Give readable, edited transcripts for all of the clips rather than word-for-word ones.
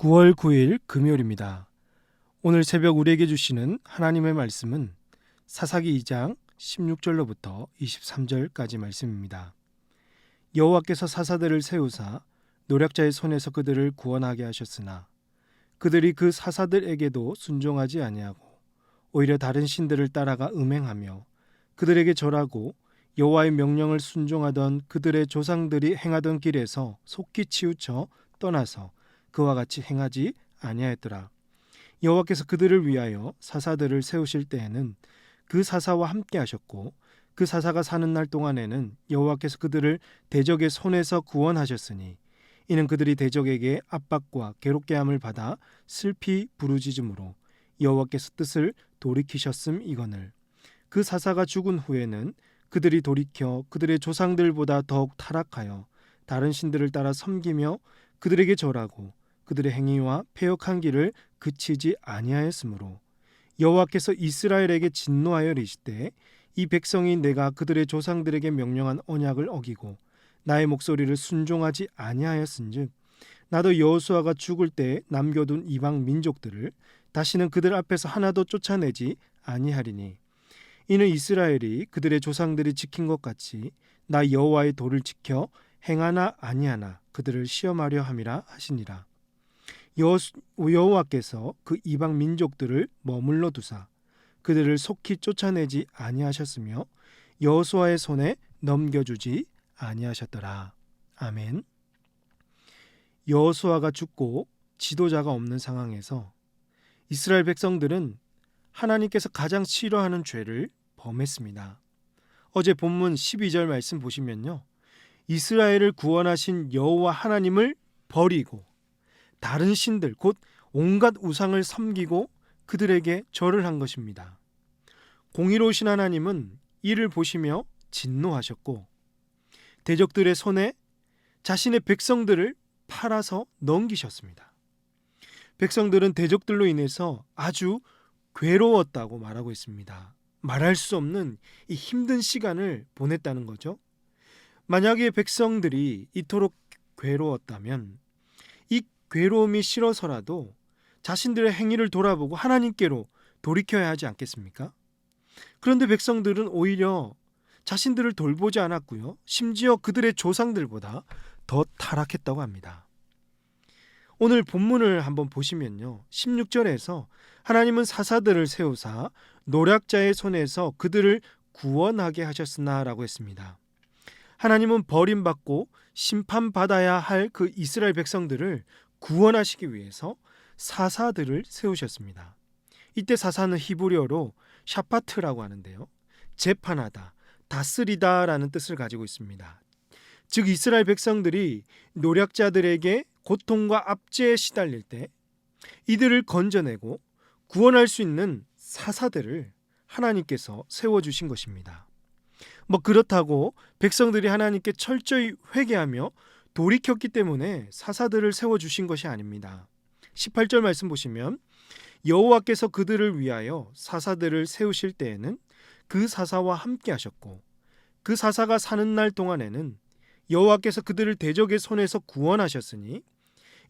9월 9일 금요일입니다. 오늘 새벽 우리에게 주시는 하나님의 말씀은 사사기 2장 16절로부터 23절까지 말씀입니다. 여호와께서 사사들을 세우사 노략자의 손에서 그들을 구원하게 하셨으나 그들이 그 사사들에게도 순종하지 아니하고 오히려 다른 신들을 따라가 음행하며 그들에게 절하고 여호와의 명령을 순종하던 그들의 조상들이 행하던 길에서 속히 치우쳐 떠나서 그와 같이 행하지 아니하였더라. 여호와께서 그들을 위하여 사사들을 세우실 때에는 그 사사와 함께 하셨고 그 사사가 사는 날 동안에는 여호와께서 그들을 대적의 손에서 구원하셨으니 이는 그들이 대적에게 압박과 괴롭게 함을 받아 슬피 부르짖음으로 여호와께서 뜻을 돌이키셨음이거늘. 그 사사가 죽은 후에는 그들이 돌이켜 그들의 조상들보다 더욱 타락하여 다른 신들을 따라 섬기며 그들에게 절하고 그들의 행위와 패역한 길을 그치지 아니하였으므로 여호와께서 이스라엘에게 진노하여 이르시되 이 백성이 내가 그들의 조상들에게 명령한 언약을 어기고 나의 목소리를 순종하지 아니하였은즉 나도 여호수아가 죽을 때 남겨둔 이방 민족들을 다시는 그들 앞에서 하나도 쫓아내지 아니하리니 이는 이스라엘이 그들의 조상들이 지킨 것 같이 나 여호와의 도를 지켜 행하나 아니하나 그들을 시험하려 함이라 하시니라. 여호와께서 그 이방 민족들을 머물러 두사 그들을 속히 쫓아내지 아니하셨으며 여호수아의 손에 넘겨주지 아니하셨더라. 아멘. 여호수아가 죽고 지도자가 없는 상황에서 이스라엘 백성들은 하나님께서 가장 싫어하는 죄를 범했습니다. 어제 본문 12절 말씀 보시면요, 이스라엘을 구원하신 여호와 하나님을 버리고 다른 신들 곧 온갖 우상을 섬기고 그들에게 절을 한 것입니다. 공의로우신 하나님은 이를 보시며 진노하셨고 대적들의 손에 자신의 백성들을 팔아서 넘기셨습니다. 백성들은 대적들로 인해서 아주 괴로웠다고 말하고 있습니다. 말할 수 없는 이 힘든 시간을 보냈다는 거죠. 만약에 백성들이 이토록 괴로웠다면 이 괴로움이 싫어서라도 자신들의 행위를 돌아보고 하나님께로 돌이켜야 하지 않겠습니까? 그런데 백성들은 오히려 자신들을 돌보지 않았고요, 심지어 그들의 조상들보다 더 타락했다고 합니다. 오늘 본문을 한번 보시면요, 16절에서 하나님은 사사들을 세우사 노략자의 손에서 그들을 구원하게 하셨으나 라고 했습니다. 하나님은 버림받고 심판받아야 할 그 이스라엘 백성들을 구원하시기 위해서 사사들을 세우셨습니다. 이때 사사는 히브리어로 샤파트라고 하는데요, 재판하다, 다스리다 라는 뜻을 가지고 있습니다. 즉 이스라엘 백성들이 노략자들에게 고통과 압제에 시달릴 때 이들을 건져내고 구원할 수 있는 사사들을 하나님께서 세워주신 것입니다. 그렇다고 백성들이 하나님께 철저히 회개하며 돌이켰기 때문에 사사들을 세워주신 것이 아닙니다. 18절 말씀 보시면 여호와께서 그들을 위하여 사사들을 세우실 때에는 그 사사와 함께 하셨고 그 사사가 사는 날 동안에는 여호와께서 그들을 대적의 손에서 구원하셨으니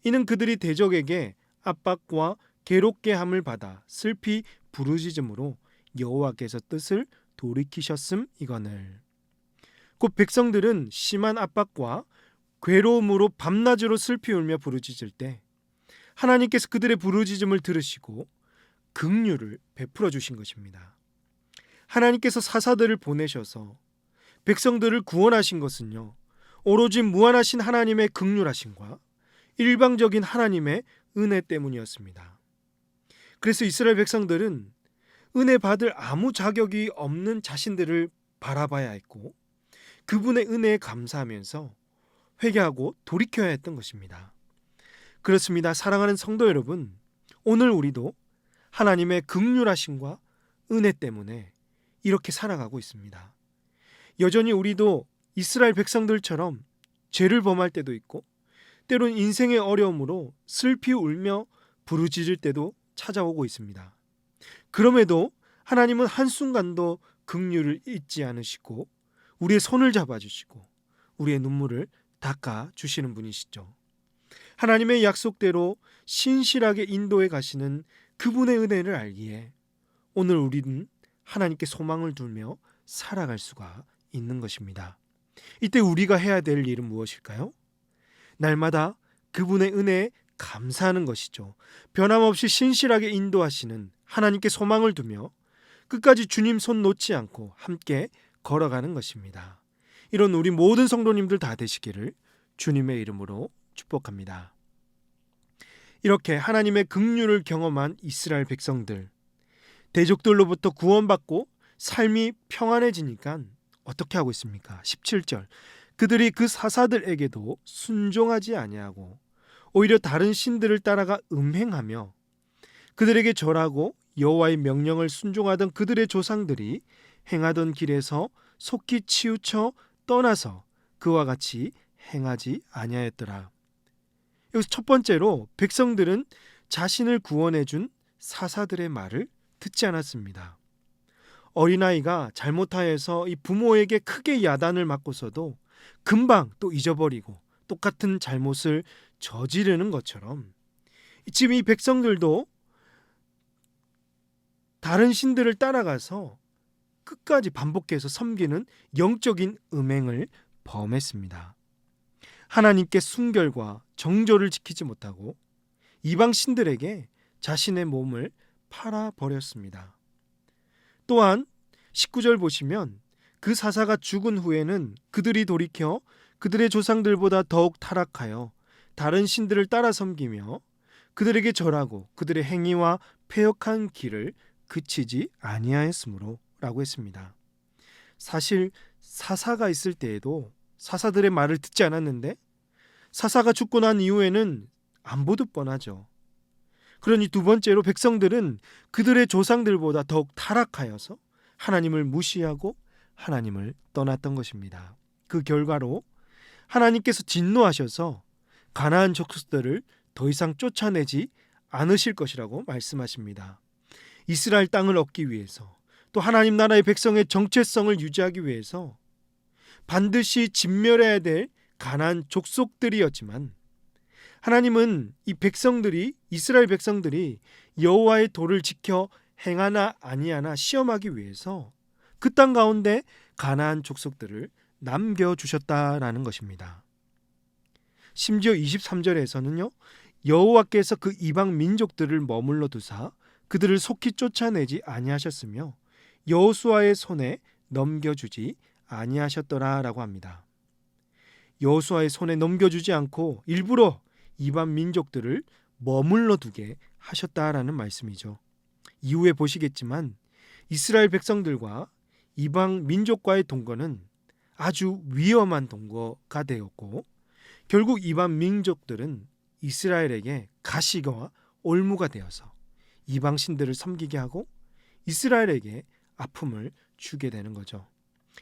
이는 그들이 대적에게 압박과 괴롭게 함을 받아 슬피 부르짖음으로 여호와께서 뜻을 돌이키셨음이거늘. 곧 백성들은 심한 압박과 괴로움으로 밤낮으로 슬피 울며 부르짖을 때 하나님께서 그들의 부르짖음을 들으시고 긍휼을 베풀어 주신 것입니다. 하나님께서 사사들을 보내셔서 백성들을 구원하신 것은요, 오로지 무한하신 하나님의 긍휼하심과 일방적인 하나님의 은혜 때문이었습니다. 그래서 이스라엘 백성들은 은혜 받을 아무 자격이 없는 자신들을 바라봐야 했고 그분의 은혜에 감사하면서 회개하고 돌이켜야 했던 것입니다. 그렇습니다. 사랑하는 성도 여러분, 오늘 우리도 하나님의 긍휼하심과 은혜 때문에 이렇게 살아가고 있습니다. 여전히 우리도 이스라엘 백성들처럼 죄를 범할 때도 있고 때론 인생의 어려움으로 슬피 울며 부르짖을 때도 찾아오고 있습니다. 그럼에도 하나님은 한순간도 긍휼을 잊지 않으시고 우리의 손을 잡아주시고 우리의 눈물을 닦아주시는 분이시죠. 하나님의 약속대로 신실하게 인도해 가시는 그분의 은혜를 알기에 오늘 우리는 하나님께 소망을 두며 살아갈 수가 있는 것입니다. 이때 우리가 해야 될 일은 무엇일까요? 날마다 그분의 은혜에 감사하는 것이죠. 변함없이 신실하게 인도하시는 하나님께 소망을 두며 끝까지 주님 손 놓지 않고 함께 걸어가는 것입니다. 이런 우리 모든 성도님들 다 되시기를 주님의 이름으로 축복합니다. 이렇게 하나님의 긍휼을 경험한 이스라엘 백성들, 대적들로부터 구원받고 삶이 평안해지니까 어떻게 하고 있습니까? 17절, 그들이 그 사사들에게도 순종하지 아니하고 오히려 다른 신들을 따라가 음행하며 그들에게 절하고 여호와의 명령을 순종하던 그들의 조상들이 행하던 길에서 속히 치우쳐 떠나서 그와 같이 행하지 아니하였더라. 여기서 첫 번째로 백성들은 자신을 구원해 준 사사들의 말을 듣지 않았습니다. 어린아이가 잘못하여서 이 부모에게 크게 야단을 맞고서도 금방 또 잊어버리고 똑같은 잘못을 저지르는 것처럼 지금 이 백성들도 다른 신들을 따라가서 끝까지 반복해서 섬기는 영적인 음행을 범했습니다. 하나님께 순결과 정조를 지키지 못하고 이방 신들에게 자신의 몸을 팔아버렸습니다. 또한 19절 보시면 그 사사가 죽은 후에는 그들이 돌이켜 그들의 조상들보다 더욱 타락하여 다른 신들을 따라 섬기며 그들에게 절하고 그들의 행위와 패역한 길을 그치지 아니하였으므로 라고 했습니다. 사실 사사가 있을 때에도 사사들의 말을 듣지 않았는데 사사가 죽고 난 이후에는 안 보듯 뻔하죠. 그러니 두 번째로 백성들은 그들의 조상들보다 더욱 타락하여서 하나님을 무시하고 하나님을 떠났던 것입니다. 그 결과로 하나님께서 진노하셔서 가나안 족속들을 더 이상 쫓아내지 않으실 것이라고 말씀하십니다. 이스라엘 땅을 얻기 위해서 또 하나님 나라의 백성의 정체성을 유지하기 위해서 반드시 진멸해야 될 가나안 족속들이었지만 하나님은 이 백성들이 이스라엘 백성들이 여호와의 도를 지켜 행하나 아니하나 시험하기 위해서 그 땅 가운데 가나안 족속들을 남겨주셨다라는 것입니다. 심지어 23절에서는요 여호와께서 그 이방 민족들을 머물러 두사 그들을 속히 쫓아내지 아니하셨으며 여호수아의 손에 넘겨주지 아니하셨더라라고 합니다. 여호수아의 손에 넘겨주지 않고 일부러 이방 민족들을 머물러 두게 하셨다라는 말씀이죠. 이후에 보시겠지만 이스라엘 백성들과 이방 민족과의 동거는 아주 위험한 동거가 되었고 결국 이방 민족들은 이스라엘에게 가시와 올무가 되어서 이방 신들을 섬기게 하고 이스라엘에게 아픔을 주게 되는 거죠.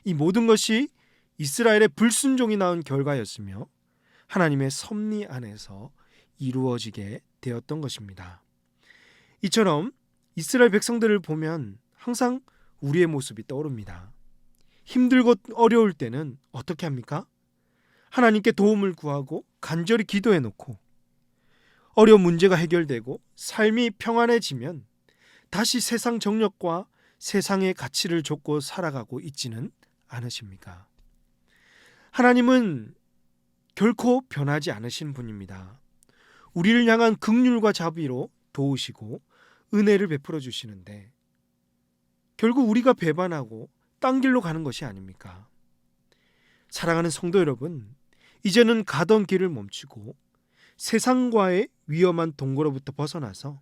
이 모든 것이 이스라엘의 불순종이 낳은 결과였으며 하나님의 섭리 안에서 이루어지게 되었던 것입니다. 이처럼 이스라엘 백성들을 보면 항상 우리의 모습이 떠오릅니다. 힘들고 어려울 때는 어떻게 합니까? 하나님께 도움을 구하고 간절히 기도해 놓고 어려운 문제가 해결되고 삶이 평안해지면 다시 세상 정력과 세상의 가치를 좇고 살아가고 있지는 않으십니까? 하나님은 결코 변하지 않으신 분입니다. 우리를 향한 긍휼과 자비로 도우시고 은혜를 베풀어 주시는데 결국 우리가 배반하고 딴 길로 가는 것이 아닙니까? 사랑하는 성도 여러분, 이제는 가던 길을 멈추고 세상과의 위험한 동거로부터 벗어나서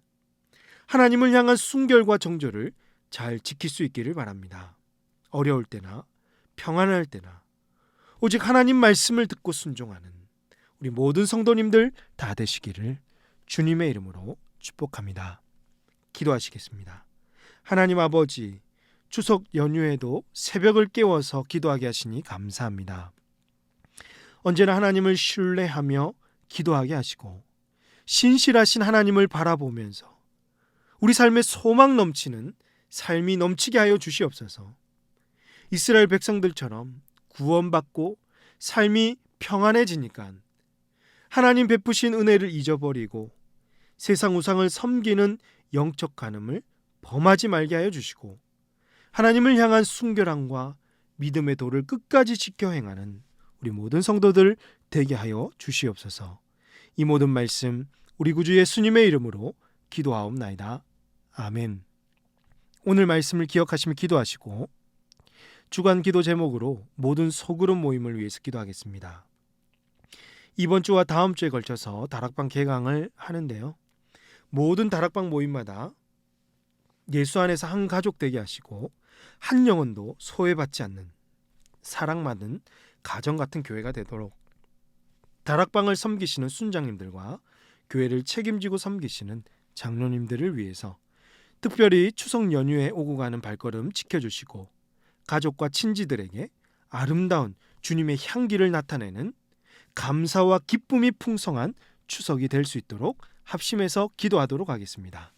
하나님을 향한 순결과 정절을 잘 지킬 수 있기를 바랍니다. 어려울 때나 평안할 때나 오직 하나님 말씀을 듣고 순종하는 우리 모든 성도님들 다 되시기를 주님의 이름으로 축복합니다. 기도하시겠습니다. 하나님 아버지, 추석 연휴에도 새벽을 깨워서 기도하게 하시니 감사합니다. 언제나 하나님을 신뢰하며 기도하게 하시고 신실하신 하나님을 바라보면서 우리 삶에 소망 넘치는 삶이 넘치게 하여 주시옵소서. 이스라엘 백성들처럼 구원받고 삶이 평안해지니까 하나님 베푸신 은혜를 잊어버리고 세상 우상을 섬기는 영적 간음을 범하지 말게 하여 주시고 하나님을 향한 순결함과 믿음의 도를 끝까지 지켜 행하는 우리 모든 성도들 되게 하여 주시옵소서. 이 모든 말씀 우리 구주 예수님의 이름으로 기도하옵나이다. 아멘. 오늘 말씀을 기억하시며 기도하시고 주간 기도 제목으로 모든 소그룹 모임을 위해서 기도하겠습니다. 이번 주와 다음 주에 걸쳐서 다락방 개강을 하는데요. 모든 다락방 모임마다 예수 안에서 한 가족 되게 하시고 한 영혼도 소외받지 않는 사랑받는 가정 같은 교회가 되도록 다락방을 섬기시는 순장님들과 교회를 책임지고 섬기시는 장로님들을 위해서 특별히 추석 연휴에 오고 가는 발걸음 지켜주시고 가족과 친지들에게 아름다운 주님의 향기를 나타내는 감사와 기쁨이 풍성한 추석이 될 수 있도록 합심해서 기도하도록 하겠습니다.